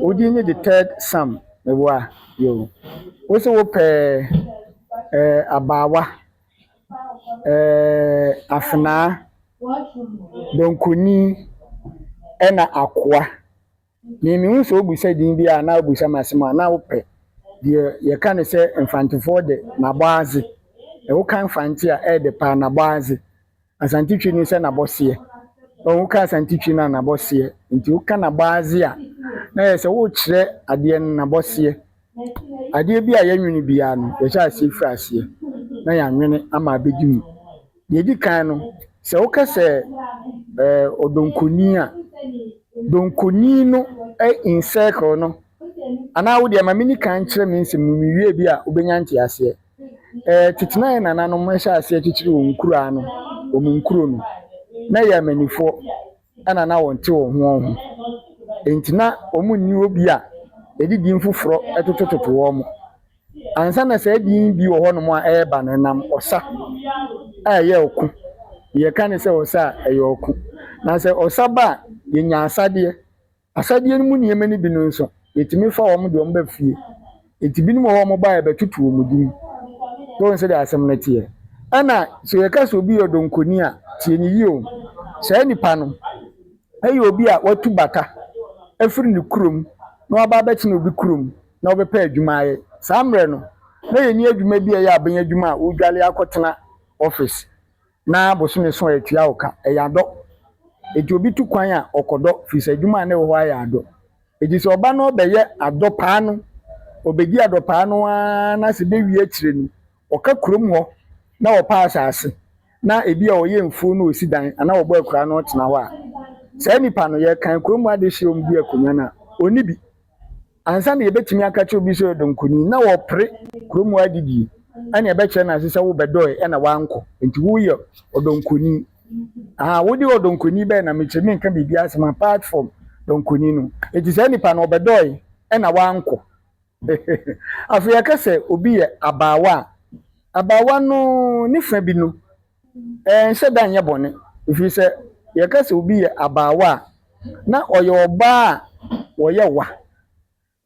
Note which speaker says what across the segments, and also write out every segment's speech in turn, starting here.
Speaker 1: Wodi ni the third Sam mewa yo. Wo se wo pe abawa afena donkoni ena akoa. Mimi hu so obusa din bia na obusa masema na wo pe ye ka ne se mfantefo de na baazi. Wo kan fanti a de pa na baazi. Asantitwi ni se na bose. Wo ka asantitwi na bose. Nti wo ka na baazi a na ye se wo kire ade na bose. Ade bi a yanwini bia no ye sha ase fi ase. Na ya nwene ama abegimi. Ye di kan no se wo ka se odonkoni a donkoni no in circle no ana wo de ma mini kan kire me nsem mi wie bi a obenya nte ase. Titena na no mo sha ase titiri wo nkuru ano wo nkuru no na ya manifo ana na wonte wo ho entina omunni obi a edidi mfufuro etotototo wo mo ansa na se din bi wo ho no mo eba no nam osa aye oku ye kan se osa aye oku na se osa ba ye nya asade no mu niye mani bi no nso yetimi fa wo mo de wo ba fie etibi no wo mo ba e betutu wo mudin don se de asem na tie ana so ye ka so bi odonkoni a tie ni yi o se nipa no ayi obi a watu bata afiri ni kurom na waba beti na obi kurom na obepa adwuma aye samre no na ye ni adwuma bi ya abanya adwuma a odwale akotena office na bosome so atua oka eyado eti obi tu kwan a okodo fisa adwuma na wo ya ado eti so oba no obeye ado paa no obegi ado paa no na se be wie akire ni oka kurom ho na opa asase na ebi a oye mfu no osidan ana obo akura no tena ho a se nipa no ye kan kurom ade hye ombi akonya na oni bi ansa na yebetimi akache obi so donkoni na wo pre kurom adidi ana yebekye na asese wo bedoy na wanko enti wo ye odonkoni wodi odonkoni be na mechemi nka bibia asema platform donkoni no enti se nipa no bedoy na wanko afu yakase obi ye abawa no ni fa bi no nse dan ye bone ifi se yakase obi ye abawa na oye oba woye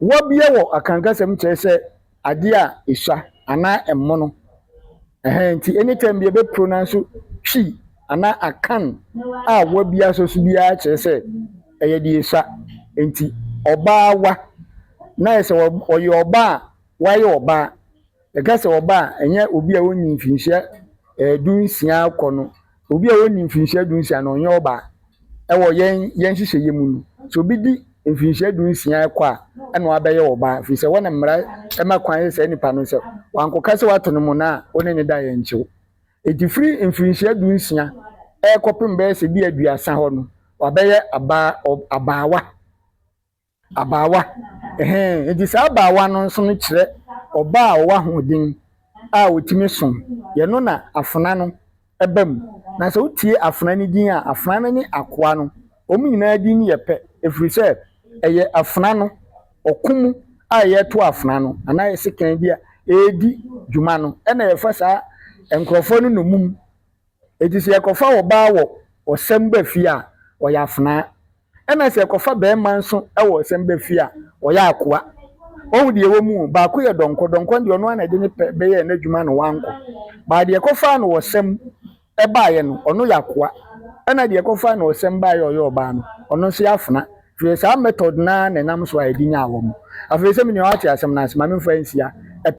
Speaker 1: wa bia wo akankasem kire se ade a esua ana emmo no nti anytime be be pronounce twi ana akan a wa bia so bia kire se eye de esua nti oba wa na ese oye oba wa ye oba yakase oba enye obi a woni mfinhia dunsia akono obi a woni mfinhia dunsia no onye oba ewo yen hihye yemu no so bi di mfinhia dunsia akwa ana wabeye oba fi se wona mmara emakwan se nipa no se wankoka se watono mu na woni ne da ye nchew etifiri mfinhia dunsia ekopem be se bi aduasa ho no wabeye abawa edi sa abawa no nso no kire oba a wo ahodin a otimi som ye no na afuna no ebam na se utie afuna ni din a afuna ni akoa no omu nyina din ni yepe efiri se eye afuna no okumu a ye to afuna no ana ye sekan bi a edi dwuma no na ye fa sa enkrofo no nomum edi se ekofa oba wo osemba fi a oya afuna na se ekofa be manso wo osemba fi a oya akoa ohu de ewo mu ba ko ye donko de ono na de ne be ye na dwuma no wanko ba de ekofa no wosem eba ye no ono yakoa na de ekofa no wosem ba ye oyo oba no ono so yafuna fi sa method na nam so a edinya awom afese mi ne wati asem na asema me fa nsia